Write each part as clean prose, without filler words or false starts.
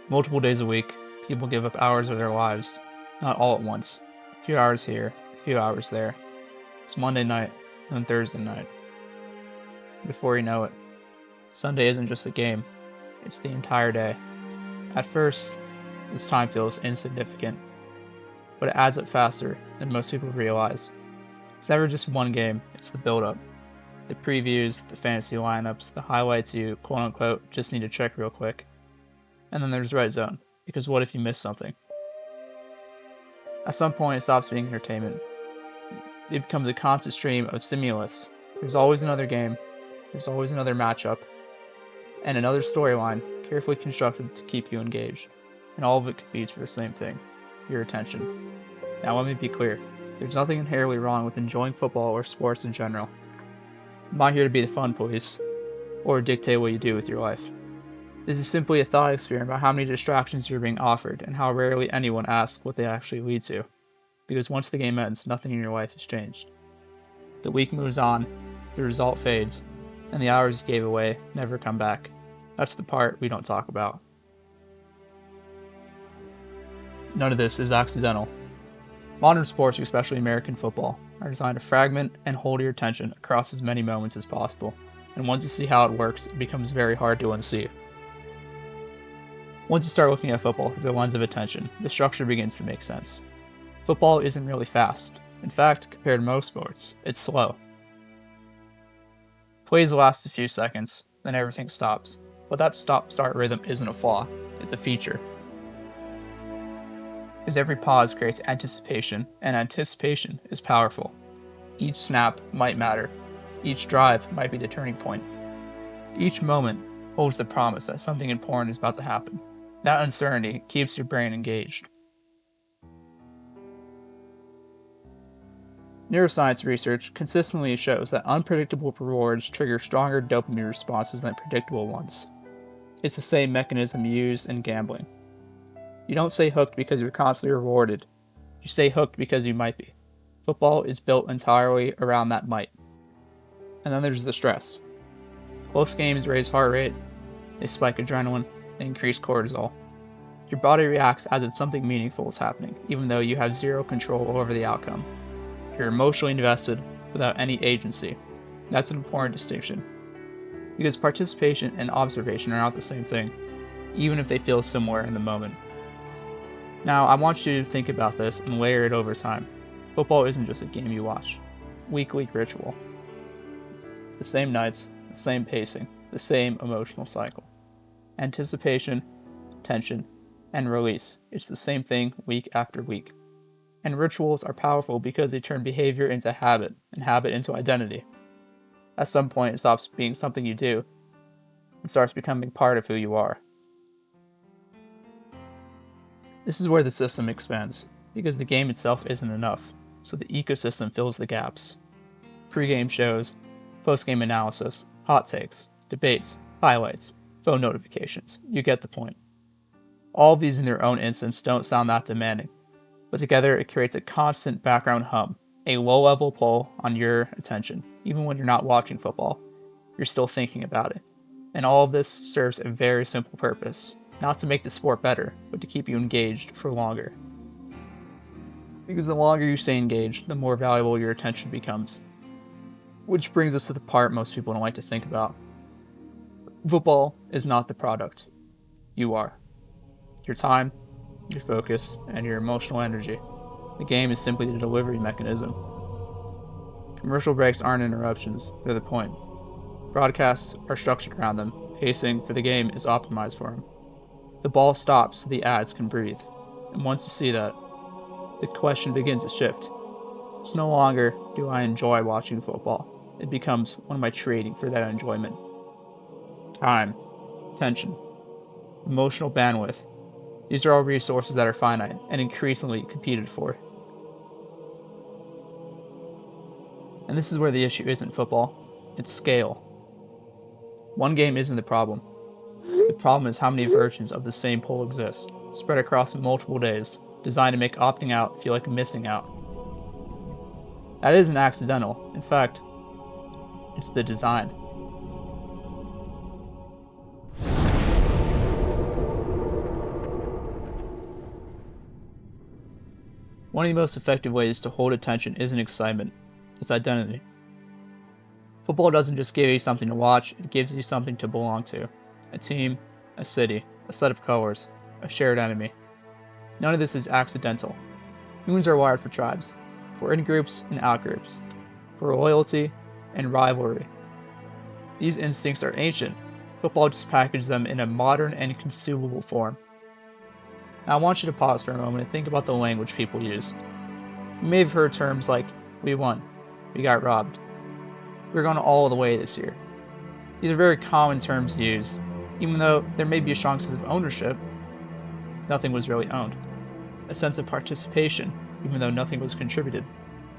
Multiple days a week, people give up hours of their lives, not all at once. A few hours here, a few hours there. It's Monday night, then Thursday night. Before you know it, Sunday isn't just a game, it's the entire day. At first, this time feels insignificant, but it adds up faster than most people realize. It's never just one game, it's the build-up. The previews, the fantasy lineups, the highlights you, quote-unquote, just need to check real quick. And then there's Red Zone, because what if you miss something? At some point, it stops being entertainment. It becomes a constant stream of stimulus. There's always another game, there's always another matchup, and another storyline carefully constructed to keep you engaged. And all of it competes for the same thing, your attention. Now let me be clear, there's nothing inherently wrong with enjoying football or sports in general. I'm not here to be the fun police, or dictate what you do with your life. This is simply a thought experiment about how many distractions you're being offered and how rarely anyone asks what they actually lead to. Because once the game ends, nothing in your life has changed. The week moves on, the result fades, and the hours you gave away never come back. That's the part we don't talk about. None of this is accidental. Modern sports, especially American football, are designed to fragment and hold your attention across as many moments as possible, and once you see how it works, it becomes very hard to unsee. Once you start looking at football through the lens of attention, the structure begins to make sense. Football isn't really fast. In fact, compared to most sports, it's slow. Plays last a few seconds, then everything stops. But that stop-start rhythm isn't a flaw, it's a feature. Because every pause creates anticipation, and anticipation is powerful. Each snap might matter. Each drive might be the turning point. Each moment holds the promise that something important is about to happen. That uncertainty keeps your brain engaged. Neuroscience research consistently shows that unpredictable rewards trigger stronger dopamine responses than predictable ones. It's the same mechanism used in gambling. You don't stay hooked because you're constantly rewarded. You stay hooked because you might be. Football is built entirely around that might. And then there's the stress. Close games raise heart rate, they spike adrenaline, they increase cortisol. Your body reacts as if something meaningful is happening, even though you have zero control over the outcome. You're emotionally invested without any agency. That's an important distinction. Because participation and observation are not the same thing, even if they feel similar in the moment. Now, I want you to think about this and layer it over time. Football isn't just a game you watch. Week ritual. The same nights, the same pacing, the same emotional cycle. Anticipation, tension, and release. It's the same thing week after week. And rituals are powerful because they turn behavior into habit, and habit into identity. At some point, it stops being something you do, and starts becoming part of who you are. This is where the system expands, because the game itself isn't enough, so the ecosystem fills the gaps. Pre-game shows, post-game analysis, hot takes, debates, highlights, phone notifications. You get the point. All of these in their own instance don't sound that demanding, but together it creates a constant background hum, a low-level pull on your attention. Even when you're not watching football, you're still thinking about it. And all of this serves a very simple purpose, not to make the sport better, but to keep you engaged for longer. Because the longer you stay engaged, the more valuable your attention becomes. Which brings us to the part most people don't like to think about. Football is not the product. You are. Your time, your focus, and your emotional energy. The game is simply the delivery mechanism. Commercial breaks aren't interruptions, they're the point. Broadcasts are structured around them, pacing for the game is optimized for them. The ball stops so the ads can breathe. And once you see that, the question begins to shift. It's no longer, do I enjoy watching football? It becomes, what am I trading for that enjoyment? Time, attention, emotional bandwidth. These are all resources that are finite and increasingly competed for. And this is where the issue isn't football, it's scale. One game isn't the problem. The problem is how many versions of the same poll exist, spread across multiple days, designed to make opting out feel like missing out. That isn't accidental. In fact, it's the design. One of the most effective ways to hold attention isn't excitement, it's identity. Football doesn't just give you something to watch, it gives you something to belong to. A team, a city, a set of colors, a shared enemy. None of this is accidental. Humans are wired for tribes, for in-groups and out-groups, for loyalty and rivalry. These instincts are ancient. Football just packaged them in a modern and consumable form. Now I want you to pause for a moment and think about the language people use. You may have heard terms like, we won, we got robbed, we're going all the way this year. These are very common terms to use. Even though there may be a strong sense of ownership, nothing was really owned. A sense of participation, even though nothing was contributed.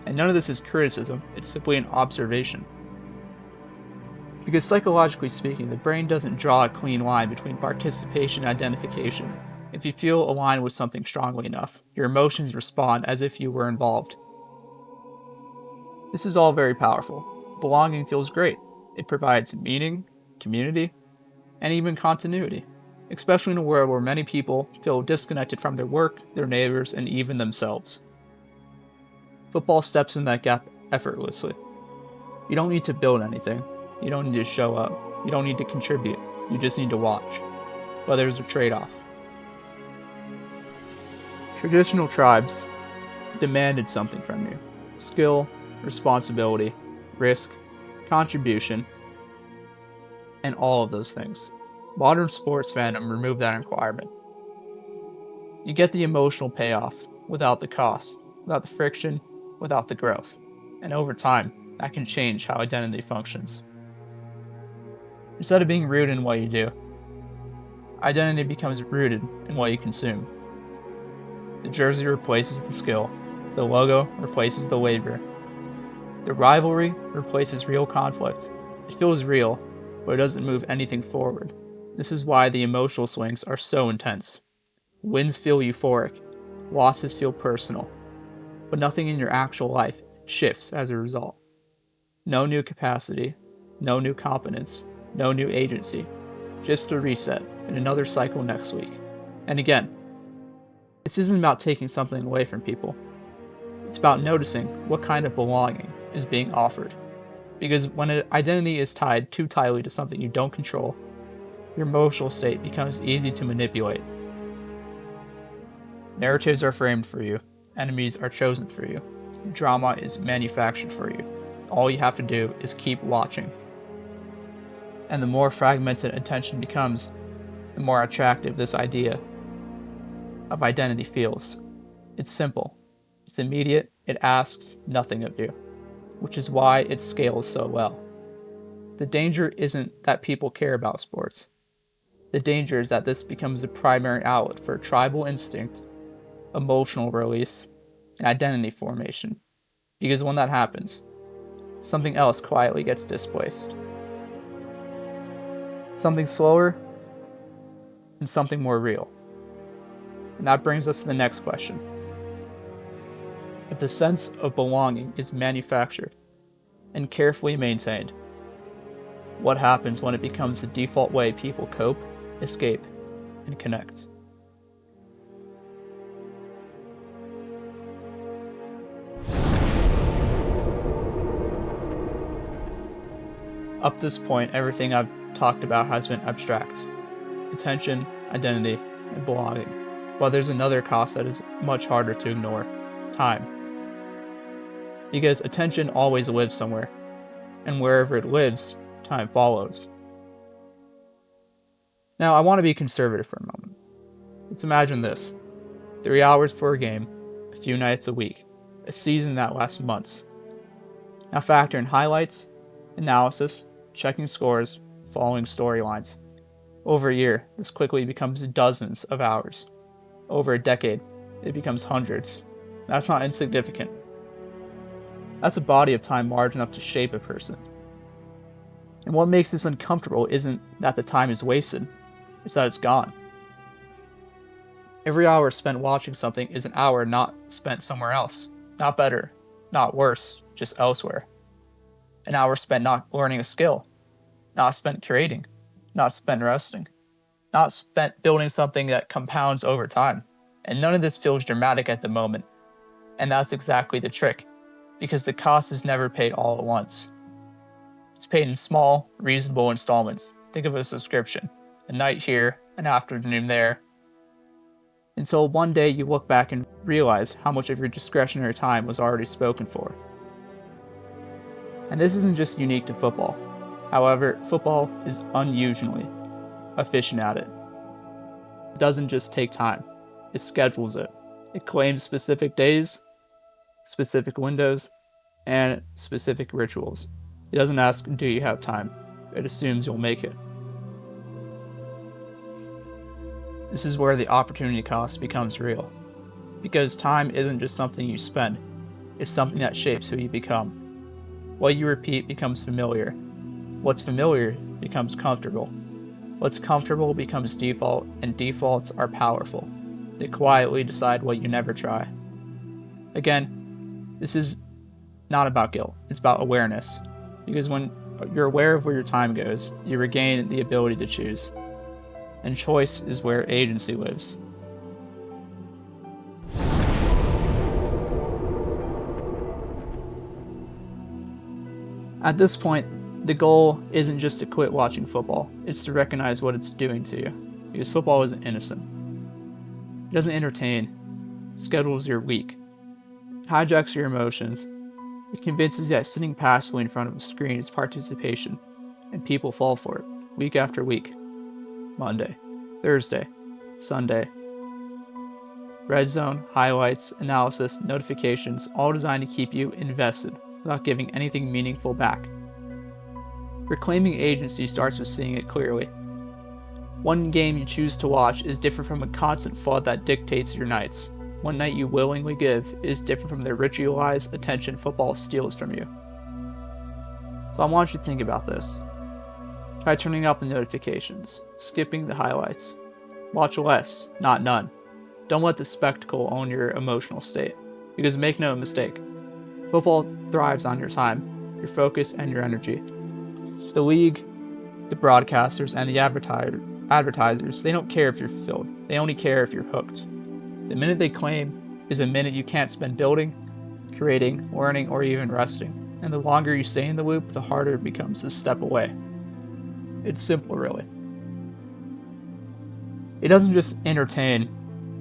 And none of this is criticism, it's simply an observation. Because psychologically speaking, the brain doesn't draw a clean line between participation and identification. If you feel aligned with something strongly enough, your emotions respond as if you were involved. This is all very powerful. Belonging feels great. It provides meaning, community, and even continuity, especially in a world where many people feel disconnected from their work, their neighbors, and even themselves. Football steps in that gap effortlessly. You don't need to build anything. You don't need to show up. You don't need to contribute. You just need to watch. But there's a trade-off. Traditional tribes demanded something from you. Skill, responsibility, risk, contribution, and all of those things. Modern sports fandom removed that requirement. You get the emotional payoff without the cost, without the friction, without the growth. And over time, that can change how identity functions. Instead of being rooted in what you do, identity becomes rooted in what you consume. The jersey replaces the skill. The logo replaces the labor. The rivalry replaces real conflict. It feels real, but it doesn't move anything forward. This is why the emotional swings are so intense. Wins feel euphoric, losses feel personal, but nothing in your actual life shifts as a result. No new capacity, no new competence, no new agency, just a reset and another cycle next week. And again, this isn't about taking something away from people. It's about noticing what kind of belonging is being offered. Because when an identity is tied too tightly to something you don't control, your emotional state becomes easy to manipulate. Narratives are framed for you. Enemies are chosen for you. Drama is manufactured for you. All you have to do is keep watching. And the more fragmented attention becomes, the more attractive this idea of identity feels. It's simple. It's immediate. It asks nothing of you, which is why it scales so well. The danger isn't that people care about sports. The danger is that this becomes the primary outlet for tribal instinct, emotional release, and identity formation. Because when that happens, something else quietly gets displaced. Something slower and something more real. And that brings us to the next question. If the sense of belonging is manufactured and carefully maintained, what happens when it becomes the default way people cope, escape, and connect? Up to this point, everything I've talked about has been abstract. Attention, identity, and belonging. But there's another cost that is much harder to ignore. Time. Because attention always lives somewhere, and wherever it lives, time follows. Now, I want to be conservative for a moment. Let's imagine this. 3 hours for a game, a few nights a week, a season that lasts months. Now factor in highlights, analysis, checking scores, following storylines. Over a year, this quickly becomes dozens of hours. Over a decade, it becomes hundreds. That's not insignificant. That's a body of time large enough to shape a person. And what makes this uncomfortable isn't that the time is wasted, it's that it's gone. Every hour spent watching something is an hour not spent somewhere else. Not better, not worse, just elsewhere. An hour spent not learning a skill, not spent creating, not spent resting, not spent building something that compounds over time. And none of this feels dramatic at the moment. And that's exactly the trick, because the cost is never paid all at once. It's paid in small, reasonable installments. Think of a subscription, a night here, an afternoon there, until one day you look back and realize how much of your discretionary time was already spoken for. And this isn't just unique to football. However, football is unusually efficient at it. It doesn't just take time, it schedules it. It claims specific days, specific windows, and specific rituals. It doesn't ask, do you have time? It assumes you'll make it. This is where the opportunity cost becomes real. Because time isn't just something you spend, it's something that shapes who you become. What you repeat becomes familiar. What's familiar becomes comfortable. What's comfortable becomes default, and defaults are powerful. They quietly decide what you never try. Again, this is not about guilt, it's about awareness. Because when you're aware of where your time goes, you regain the ability to choose. And choice is where agency lives. At this point, the goal isn't just to quit watching football, it's to recognize what it's doing to you. Because football isn't innocent. It doesn't entertain, it schedules your week, it hijacks your emotions, it convinces you that sitting passively in front of a screen is participation, and people fall for it, week after week. Monday, Thursday, Sunday. Red zone, highlights, analysis, notifications, all designed to keep you invested without giving anything meaningful back. Reclaiming agency starts with seeing it clearly. One game you choose to watch is different from a constant flood that dictates your nights. One night you willingly give is different from the ritualized attention football steals from you. So I want you to think about this. Try turning off the notifications, skipping the highlights. Watch less, not none. Don't let the spectacle own your emotional state. Because make no mistake, football thrives on your time, your focus, and your energy. The league, the broadcasters, and the advertisers, they don't care if you're fulfilled. They only care if you're hooked. The minute they claim is a minute you can't spend building, creating, learning, or even resting. And the longer you stay in the loop, the harder it becomes to step away. It's simple, really. It doesn't just entertain,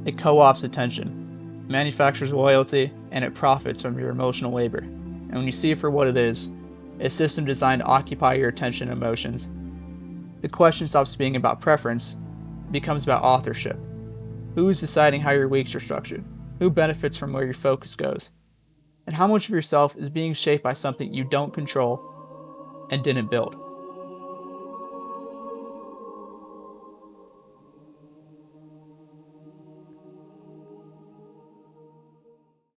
it co-ops attention, manufactures loyalty, and it profits from your emotional labor. And when you see it for what it is, a system designed to occupy your attention and emotions, the question stops being about preference, it becomes about authorship. Who is deciding how your weeks are structured? Who benefits from where your focus goes? And how much of yourself is being shaped by something you don't control and didn't build?